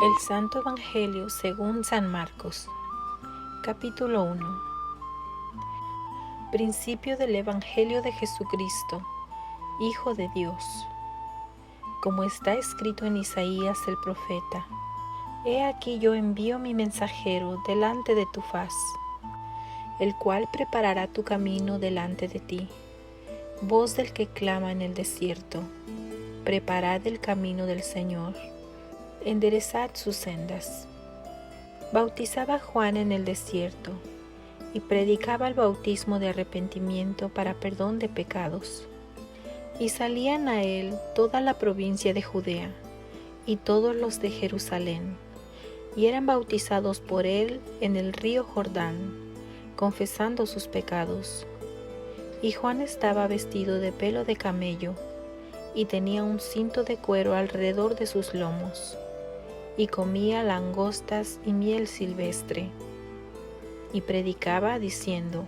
El Santo Evangelio según San Marcos. Capítulo 1. Principio del Evangelio de Jesucristo, Hijo de Dios. Como está escrito en Isaías el profeta: He aquí yo envío mi mensajero delante de tu faz, el cual preparará tu camino delante de ti. Voz del que clama en el desierto: preparad el camino del Señor, enderezad sus sendas. Bautizaba Juan en el desierto, y predicaba el bautismo de arrepentimiento para perdón de pecados. Y salían a él toda la provincia de Judea, y todos los de Jerusalén, y eran bautizados por él en el río Jordán, confesando sus pecados. Y Juan estaba vestido de pelo de camello, y tenía un cinto de cuero alrededor de sus lomos, y comía langostas y miel silvestre. Y predicaba diciendo: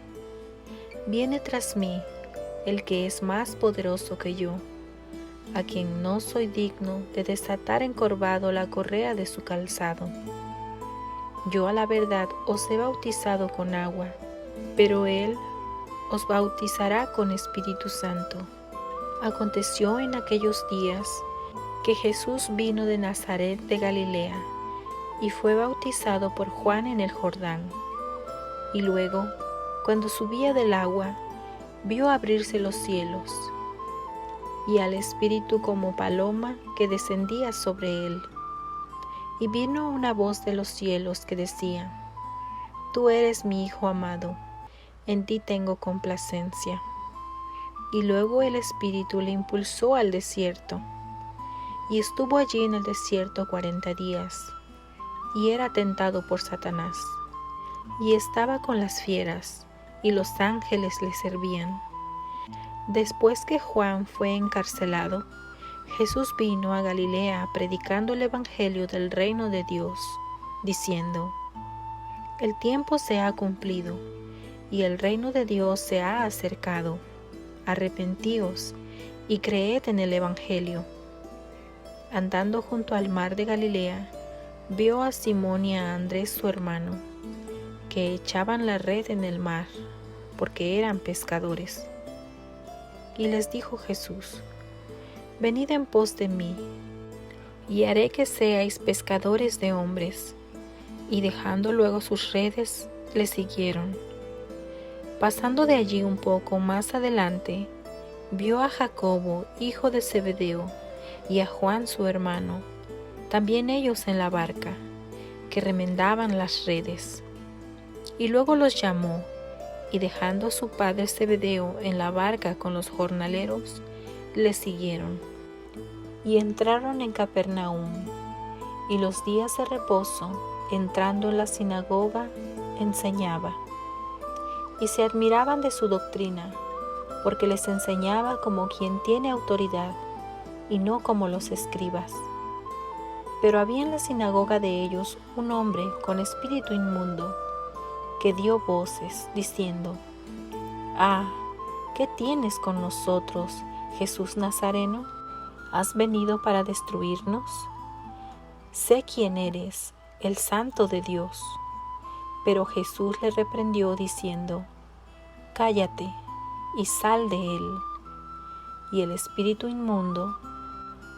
Viene tras mí el que es más poderoso que yo, a quien no soy digno de desatar encorvado la correa de su calzado. Yo a la verdad os he bautizado con agua, pero él os bautizará con Espíritu Santo. Aconteció en aquellos días que Jesús vino de Nazaret de Galilea, y fue bautizado por Juan en el Jordán. Y luego, cuando subía del agua, vio abrirse los cielos, y al Espíritu como paloma que descendía sobre él. Y vino una voz de los cielos que decía: Tú eres mi Hijo amado, en ti tengo complacencia. Y luego el Espíritu le impulsó al desierto, y estuvo allí en el desierto 40 días, y era tentado por Satanás. Y estaba con las fieras, y los ángeles le servían. Después que Juan fue encarcelado, Jesús vino a Galilea predicando el Evangelio del reino de Dios, diciendo: El tiempo se ha cumplido, y el reino de Dios se ha acercado. Arrepentíos y creed en el Evangelio. Andando junto al mar de Galilea, vio a Simón y a Andrés su hermano, que echaban la red en el mar, porque eran pescadores. Y les dijo Jesús: Venid en pos de mí, y haré que seáis pescadores de hombres. Y dejando luego sus redes, le siguieron. Pasando de allí un poco más adelante, vio a Jacobo, hijo de Zebedeo, y a Juan su hermano, también ellos en la barca, que remendaban las redes. Y luego los llamó, y dejando a su padre Zebedeo en la barca con los jornaleros, le siguieron. Y entraron en Capernaum, y los días de reposo, entrando en la sinagoga, enseñaba. Y se admiraban de su doctrina, porque les enseñaba como quien tiene autoridad, y no como los escribas. Pero había en la sinagoga de ellos un hombre con espíritu inmundo, que dio voces, diciendo: Ah, ¿qué tienes con nosotros, Jesús Nazareno? ¿Has venido para destruirnos? Sé quién eres, el Santo de Dios. Pero Jesús le reprendió diciendo: Cállate y sal de él. Y el espíritu inmundo,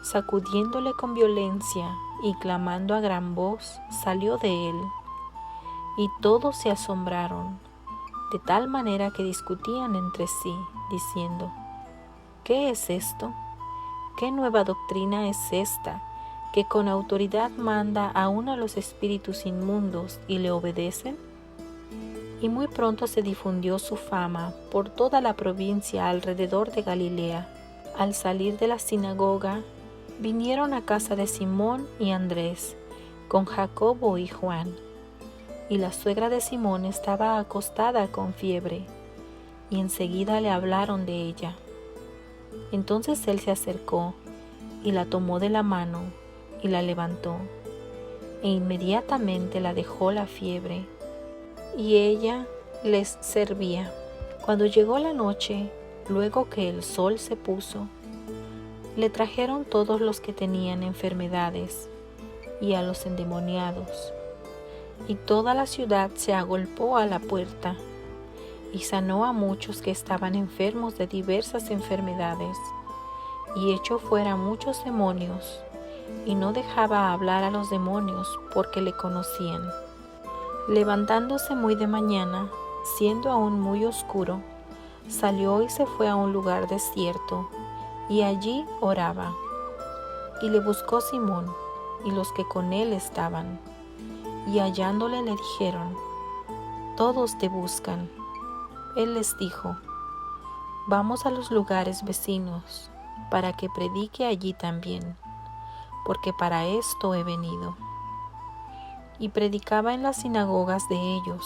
sacudiéndole con violencia y clamando a gran voz, salió de él. Y todos se asombraron, de tal manera que discutían entre sí, diciendo: ¿Qué es esto? ¿Qué nueva doctrina es esta, que con autoridad manda aún a los espíritus inmundos y le obedecen? Y muy pronto se difundió su fama por toda la provincia alrededor de Galilea. Al salir de la sinagoga, vinieron a casa de Simón y Andrés, con Jacobo y Juan. Y la suegra de Simón estaba acostada con fiebre, y enseguida le hablaron de ella. Entonces él se acercó, y la tomó de la mano, y la levantó, e inmediatamente la dejó la fiebre, y ella les servía. Cuando llegó la noche, luego que el sol se puso, le trajeron todos los que tenían enfermedades, y a los endemoniados. Y toda la ciudad se agolpó a la puerta, y sanó a muchos que estaban enfermos de diversas enfermedades, y echó fuera muchos demonios, y no dejaba hablar a los demonios porque le conocían. Levantándose muy de mañana, siendo aún muy oscuro, salió y se fue a un lugar desierto, y allí oraba. Y le buscó Simón y los que con él estaban, y hallándole le dijeron: todos te buscan. Él les dijo: vamos a los lugares vecinos, para que predique allí también, porque para esto he venido. Y predicaba en las sinagogas de ellos,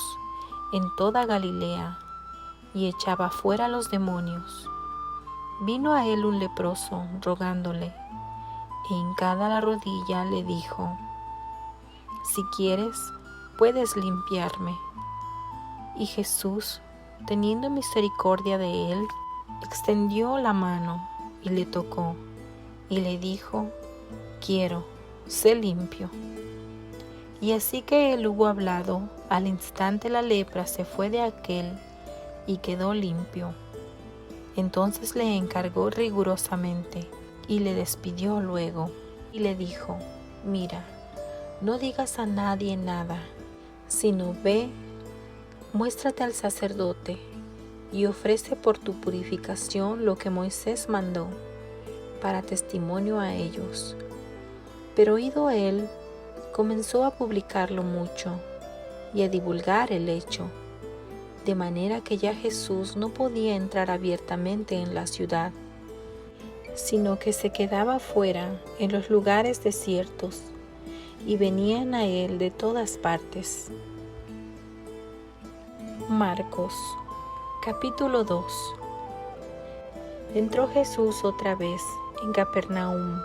en toda Galilea, y echaba fuera los demonios. Vino a él un leproso, rogándole, e hincada la rodilla le dijo: si quieres, puedes limpiarme. Y Jesús, teniendo misericordia de él, extendió la mano y le tocó, y le dijo: quiero, sé limpio. Y así que él hubo hablado, al instante la lepra se fue de aquél y quedó limpio. Entonces le encargó rigurosamente y le despidió luego, y le dijo: mira, no digas a nadie nada, sino ve, muéstrate al sacerdote y ofrece por tu purificación lo que Moisés mandó, para testimonio a ellos. Pero oído él, comenzó a publicarlo mucho y a divulgar el hecho, de manera que ya Jesús no podía entrar abiertamente en la ciudad, sino que se quedaba fuera en los lugares desiertos, y venían a él de todas partes. Marcos, capítulo 2. Entró Jesús otra vez en Capernaum,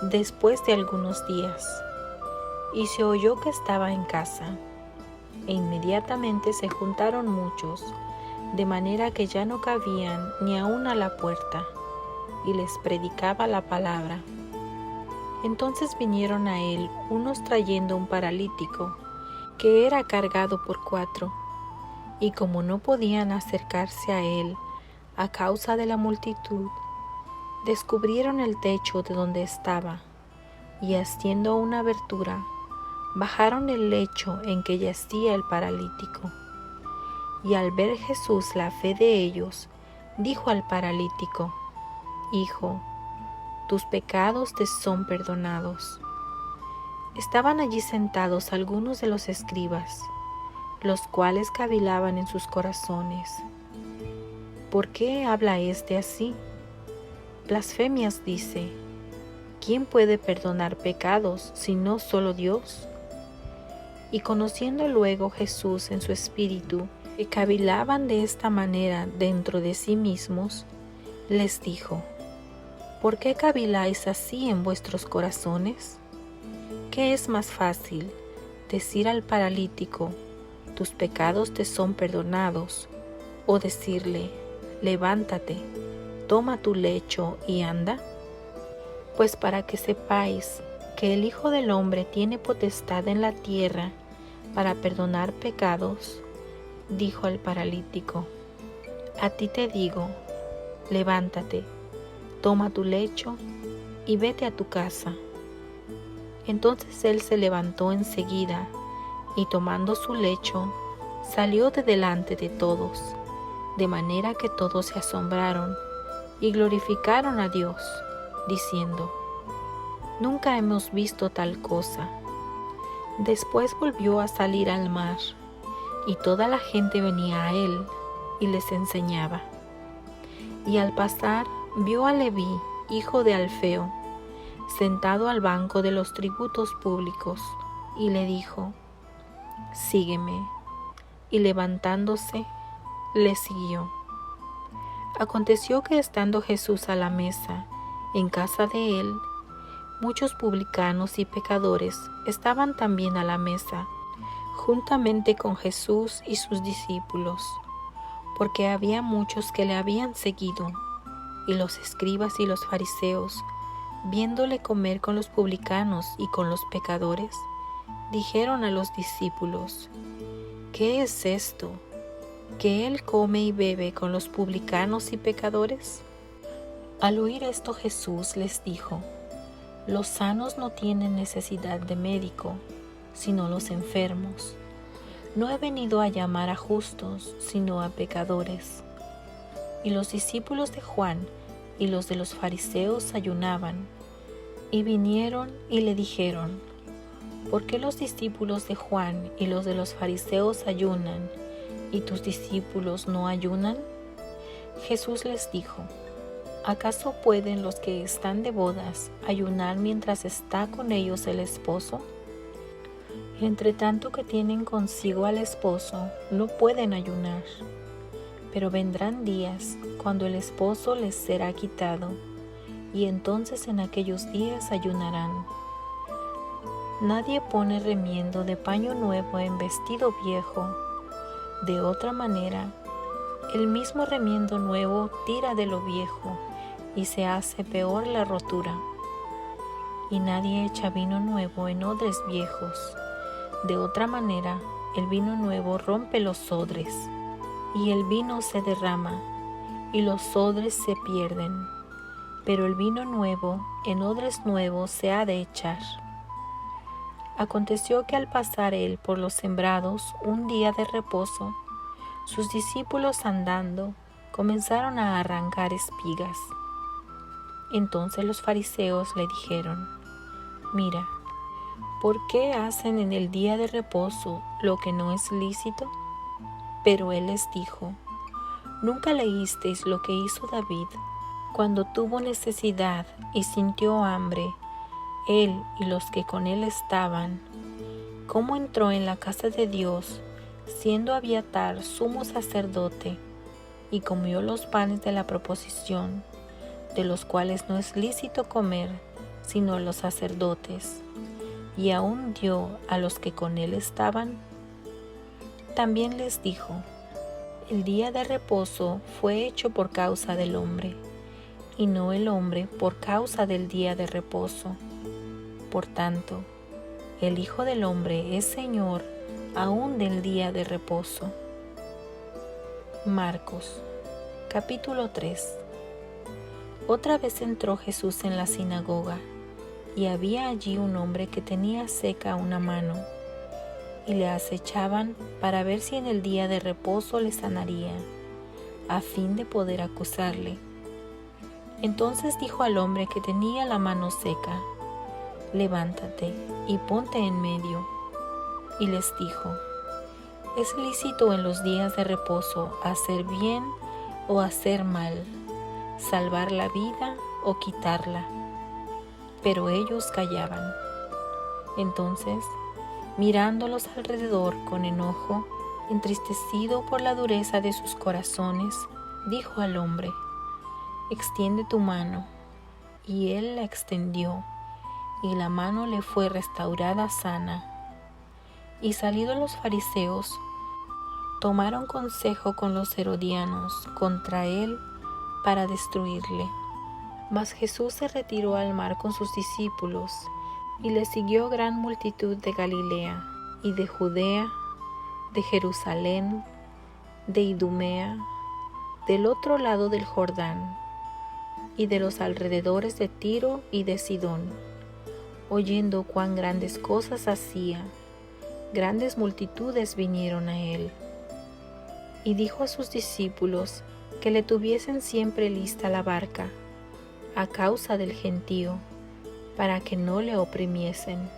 después de algunos días, y se oyó que estaba en casa, e inmediatamente se juntaron muchos, de manera que ya no cabían ni aun a la puerta, y les predicaba la palabra. Entonces vinieron a él unos trayendo un paralítico, que era cargado por 4, y como no podían acercarse a él a causa de la multitud, descubrieron el techo de donde estaba, y haciendo una abertura, bajaron el lecho en que yacía el paralítico. Y al ver Jesús la fe de ellos, dijo al paralítico: hijo, tus pecados te son perdonados. Estaban allí sentados algunos de los escribas, los cuales cavilaban en sus corazones: ¿por qué habla éste así? Blasfemias dice. ¿Quién puede perdonar pecados sino solo Dios? Y conociendo luego Jesús en su espíritu que cavilaban de esta manera dentro de sí mismos, les dijo: ¿por qué caviláis así en vuestros corazones? ¿Qué es más fácil, decir al paralítico: tus pecados te son perdonados, o decirle: levántate, toma tu lecho y anda? Pues para que sepáis que el Hijo del Hombre tiene potestad en la tierra para perdonar pecados, dijo al paralítico: a ti te digo, levántate, toma tu lecho y vete a tu casa. Entonces él se levantó enseguida, y tomando su lecho, salió de delante de todos, de manera que todos se asombraron y glorificaron a Dios, diciendo: nunca hemos visto tal cosa. Después volvió a salir al mar, y toda la gente venía a él y les enseñaba. Y al pasar vio a Leví, hijo de Alfeo, sentado al banco de los tributos públicos, y le dijo: sígueme. Y levantándose, le siguió. Aconteció que estando Jesús a la mesa, en casa de él, muchos publicanos y pecadores estaban también a la mesa, juntamente con Jesús y sus discípulos, porque había muchos que le habían seguido, y los escribas y los fariseos viéndole comer con los publicanos y con los pecadores, dijeron a los discípulos: ¿Qué es esto? ¿Que él come y bebe con los publicanos y pecadores? Al oír esto, Jesús les dijo: Los sanos no tienen necesidad de médico, sino los enfermos. No he venido a llamar a justos, sino a pecadores. Y los discípulos de Juan y los de los fariseos ayunaban, y vinieron y le dijeron: ¿Por qué los discípulos de Juan y los de los fariseos ayunan, y tus discípulos no ayunan? Jesús les dijo: ¿Acaso pueden los que están de bodas ayunar mientras está con ellos el esposo? Entre tanto que tienen consigo al esposo, no pueden ayunar. Pero vendrán días cuando el esposo les será quitado, y entonces en aquellos días ayunarán. Nadie pone remiendo de paño nuevo en vestido viejo. De otra manera, el mismo remiendo nuevo tira de lo viejo, y se hace peor la rotura. Y nadie echa vino nuevo en odres viejos. De otra manera, el vino nuevo rompe los odres, y el vino se derrama, y los odres se pierden. Pero el vino nuevo en odres nuevos se ha de echar. Aconteció que al pasar él por los sembrados un día de reposo, sus discípulos andando comenzaron a arrancar espigas. Entonces los fariseos le dijeron: Mira, ¿por qué hacen en el día de reposo lo que no es lícito? Pero él les dijo: ¿Nunca leísteis lo que hizo David cuando tuvo necesidad y sintió hambre, él y los que con él estaban? ¿Cómo entró en la casa de Dios, siendo Abiatar sumo sacerdote, y comió los panes de la proposición, de los cuales no es lícito comer sino los sacerdotes, y aún dio a los que con él estaban? También les dijo: El día de reposo fue hecho por causa del hombre, y no el hombre por causa del día de reposo. Por tanto, el Hijo del Hombre es Señor aún del día de reposo. Marcos, capítulo 3. Otra vez entró Jesús en la sinagoga, y había allí un hombre que tenía seca una mano, y le acechaban para ver si en el día de reposo le sanaría, a fin de poder acusarle. Entonces dijo al hombre que tenía la mano seca: Levántate y ponte en medio. Y les dijo: ¿Es lícito en los días de reposo hacer bien o hacer mal, salvar la vida o quitarla? Pero ellos callaban. Entonces, mirándolos alrededor con enojo, entristecido por la dureza de sus corazones, dijo al hombre: Extiende tu mano. Y él la extendió, y la mano le fue restaurada sana. Y salidos los fariseos, tomaron consejo con los herodianos contra él para destruirle. Mas Jesús se retiró al mar con sus discípulos, y le siguió gran multitud de Galilea, y de Judea, de Jerusalén, de Idumea, del otro lado del Jordán, y de los alrededores de Tiro y de Sidón. Oyendo cuán grandes cosas hacía, grandes multitudes vinieron a él. Y dijo a sus discípulos que le tuviesen siempre lista la barca, a causa del gentío, para que no le oprimiesen,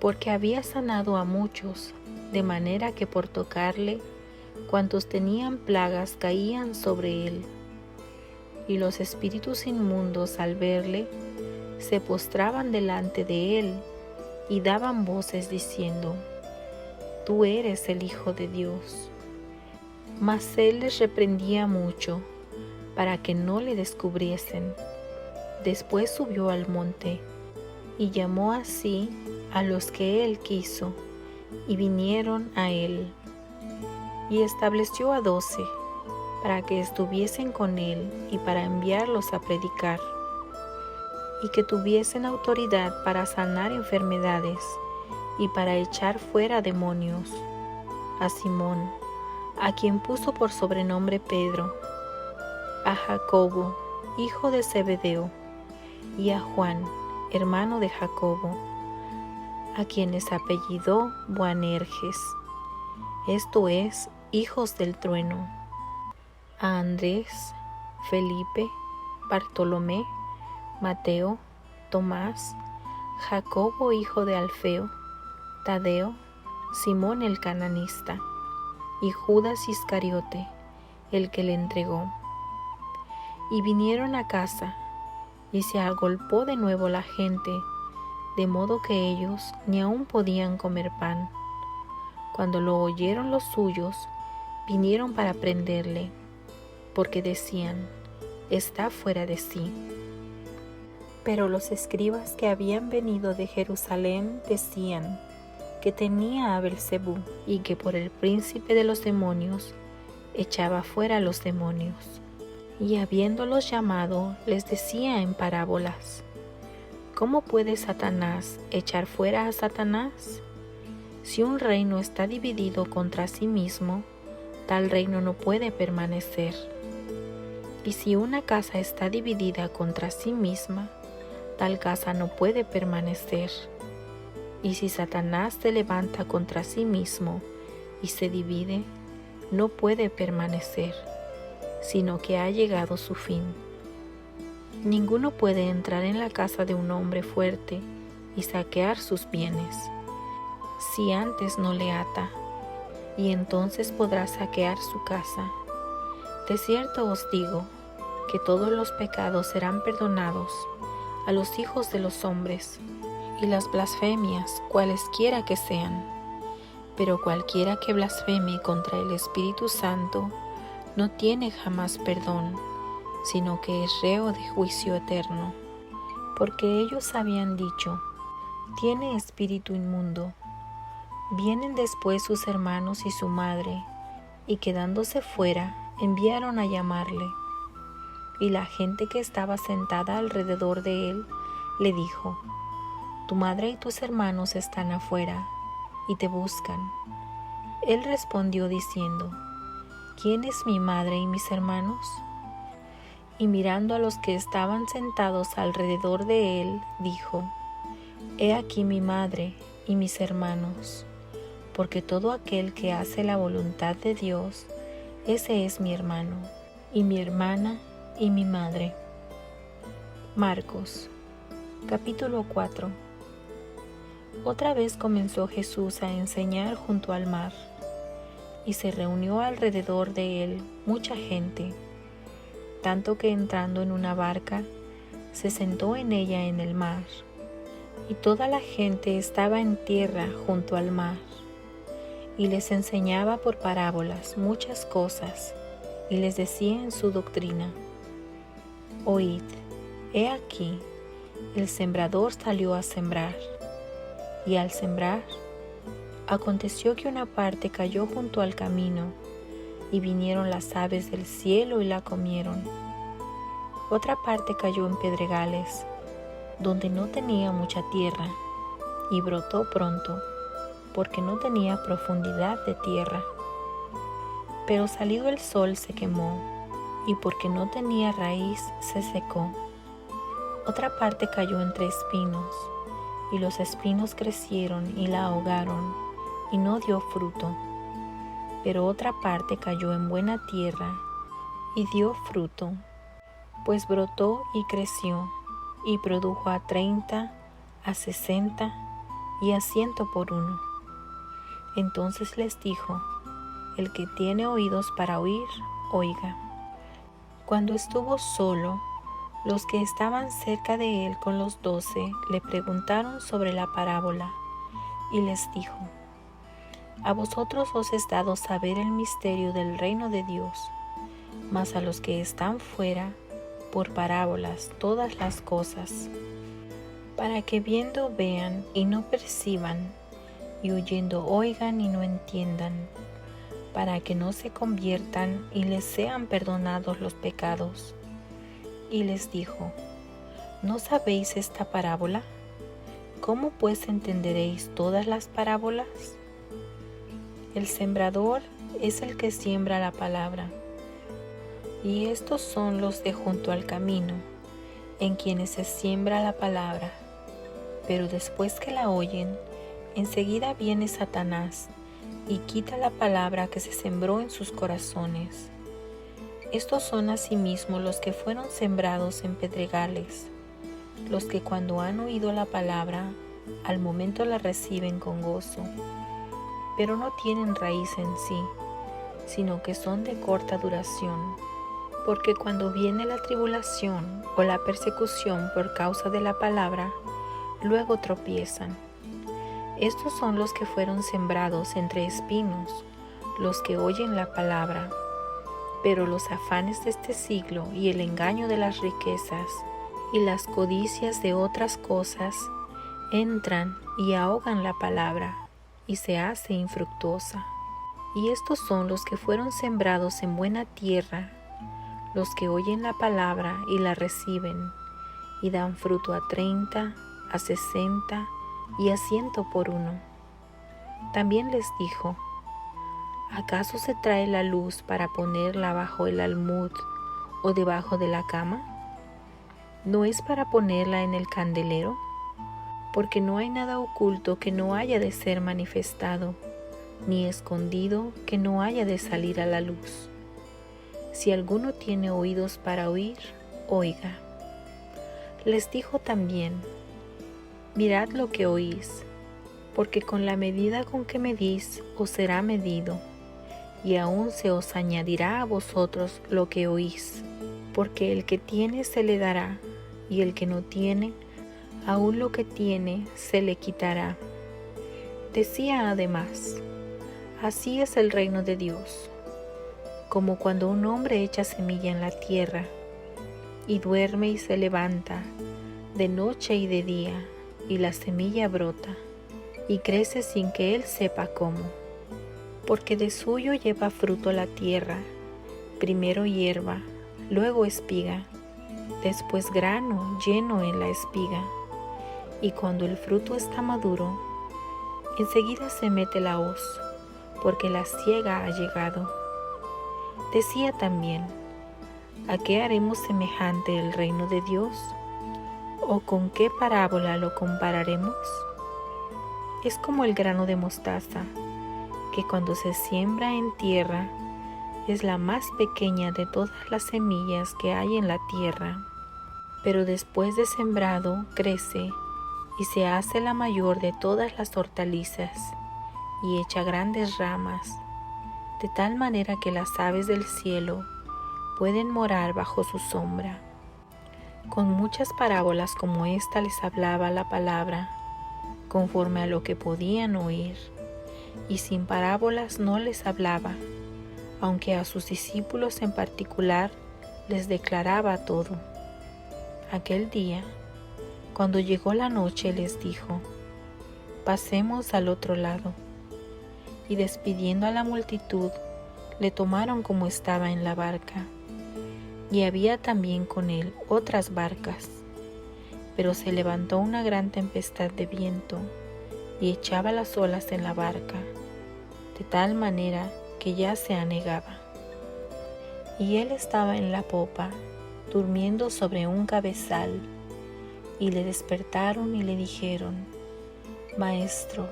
porque había sanado a muchos, de manera que por tocarle, cuantos tenían plagas caían sobre él. Y los espíritus inmundos, al verle, se postraban delante de él y daban voces diciendo: Tú eres el Hijo de Dios. Mas él les reprendía mucho, para que no le descubriesen. Después subió al monte, y llamó así a los que él quiso, y vinieron a él. Y estableció a 12, para que estuviesen con él y para enviarlos a predicar. y que tuviesen autoridad para sanar enfermedades y para echar fuera demonios. A Simón, a quien puso por sobrenombre Pedro, a Jacobo, hijo de Zebedeo, y a Juan, hermano de Jacobo, a quienes apellidó Boanerges, esto es, hijos del trueno, a Andrés, Felipe, Bartolomé, Mateo, Tomás, Jacobo hijo de Alfeo, Tadeo, Simón el cananista, y Judas Iscariote, el que le entregó. Y vinieron a casa, y se agolpó de nuevo la gente, de modo que ellos ni aun podían comer pan. Cuando lo oyeron los suyos, vinieron para prenderle, porque decían, está fuera de sí. Pero los escribas que habían venido de Jerusalén decían que tenía a Belcebú y que por el príncipe de los demonios echaba fuera a los demonios. Y habiéndolos llamado, les decía en parábolas, ¿cómo puede Satanás echar fuera a Satanás? Si un reino está dividido contra sí mismo, tal reino no puede permanecer. Y si una casa está dividida contra sí misma, tal casa no puede permanecer. Y si Satanás se levanta contra sí mismo y se divide, no puede permanecer, sino que ha llegado su fin. Ninguno puede entrar en la casa de un hombre fuerte y saquear sus bienes, si antes no le ata, y entonces podrá saquear su casa. De cierto os digo, que todos los pecados serán perdonados a los hijos de los hombres, y las blasfemias, cualesquiera que sean. Pero cualquiera que blasfeme contra el Espíritu Santo no tiene jamás perdón, sino que es reo de juicio eterno. Porque ellos habían dicho, tiene espíritu inmundo. Vienen después sus hermanos y su madre, y quedándose fuera, enviaron a llamarle. Y la gente que estaba sentada alrededor de él le dijo, tu madre y tus hermanos están afuera, y te buscan. Él respondió diciendo, ¿quién es mi madre y mis hermanos? Y mirando a los que estaban sentados alrededor de él, dijo, he aquí mi madre y mis hermanos, porque todo aquel que hace la voluntad de Dios, ese es mi hermano, y mi hermana, y mi madre. Marcos, capítulo 4. Otra vez comenzó Jesús a enseñar junto al mar, y se reunió alrededor de él mucha gente, tanto que entrando en una barca, se sentó en ella en el mar, y toda la gente estaba en tierra junto al mar, y les enseñaba por parábolas muchas cosas, y les decía en su doctrina, oíd, he aquí, el sembrador salió a sembrar, y al sembrar, aconteció que una parte cayó junto al camino, y vinieron las aves del cielo y la comieron. Otra parte cayó en pedregales, donde no tenía mucha tierra, y brotó pronto, porque no tenía profundidad de tierra. Pero salido el sol se quemó, y porque no tenía raíz se secó. Otra parte cayó entre espinos, y los espinos crecieron y la ahogaron, y no dio fruto. Pero otra parte cayó en buena tierra, y dio fruto, pues brotó y creció, y produjo a 30, a 60, y a 100 por uno. Entonces les dijo, el que tiene oídos para oír, oiga. Cuando estuvo solo, los que estaban cerca de él con los 12 le preguntaron sobre la parábola, y les dijo, a vosotros os es dado saber el misterio del reino de Dios, mas a los que están fuera, por parábolas todas las cosas, para que viendo vean y no perciban, y oyendo oigan y no entiendan, para que no se conviertan y les sean perdonados los pecados. Y les dijo, ¿No sabéis esta parábola? ¿Cómo pues entenderéis todas las parábolas? El sembrador es el que siembra la palabra, y estos son los de junto al camino, en quienes se siembra la palabra. Pero después que la oyen, enseguida viene Satanás y quita la palabra que se sembró en sus corazones. Estos son asimismo los que fueron sembrados en pedregales, los que cuando han oído la palabra, al momento la reciben con gozo, pero no tienen raíz en sí, sino que son de corta duración, porque cuando viene la tribulación o la persecución por causa de la palabra, luego tropiezan. Estos son los que fueron sembrados entre espinos, los que oyen la palabra, pero los afanes de este siglo y el engaño de las riquezas y las codicias de otras cosas entran y ahogan la palabra y se hace infructuosa. Y estos son los que fueron sembrados en buena tierra, los que oyen la palabra y la reciben, y dan fruto a 30, a 60 y a 100 por uno. También les dijo: ¿acaso se trae la luz para ponerla bajo el almud o debajo de la cama? ¿No es para ponerla en el candelero? Porque no hay nada oculto que no haya de ser manifestado, ni escondido que no haya de salir a la luz. Si alguno tiene oídos para oír, oiga. Les dijo también: mirad lo que oís, porque con la medida con que medís os será medido, y aún se os añadirá a vosotros lo que oís. Porque el que tiene se le dará, y el que no tiene, aún lo que tiene se le quitará. Decía además: así es el reino de Dios, como cuando un hombre echa semilla en la tierra, y duerme y se levanta, de noche y de día, y la semilla brota, y crece sin que él sepa cómo. Porque de suyo lleva fruto la tierra, primero hierba, luego espiga, después grano lleno en la espiga. Y cuando el fruto está maduro, enseguida se mete la hoz, porque la siega ha llegado. Decía también: ¿a qué haremos semejante el reino de Dios? ¿O con qué parábola lo compararemos? Es como el grano de mostaza, que cuando se siembra en tierra es la más pequeña de todas las semillas que hay en la tierra, pero después de sembrado crece y se hace la mayor de todas las hortalizas y echa grandes ramas, de tal manera que las aves del cielo pueden morar bajo su sombra. Con muchas parábolas como esta les hablaba la palabra, conforme a lo que podían oír, y sin parábolas no les hablaba, aunque a sus discípulos en particular les declaraba todo. Aquel día, cuando llegó la noche, les dijo: pasemos al otro lado. Y despidiendo a la multitud, le tomaron como estaba en la barca. Y había también con él otras barcas. Pero se levantó una gran tempestad de viento, y echaba las olas en la barca, de tal manera que ya se anegaba. Y él estaba en la popa, durmiendo sobre un cabezal, y le despertaron y le dijeron: Maestro,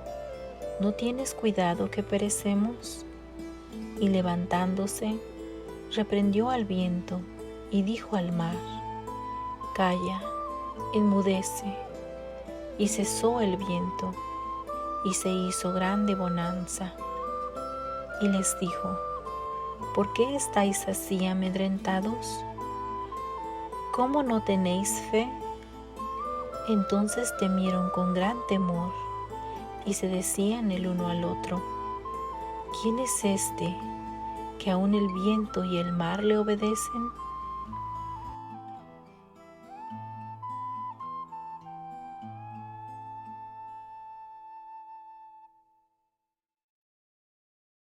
¿no tienes cuidado que perecemos? Y levantándose, reprendió al viento y dijo al mar: Calla, enmudece. Y cesó el viento, y se hizo grande bonanza. Y les dijo: ¿por qué estáis así amedrentados? ¿Cómo no tenéis fe? Entonces temieron con gran temor, y se decían el uno al otro: ¿quién es este, que aun el viento y el mar le obedecen?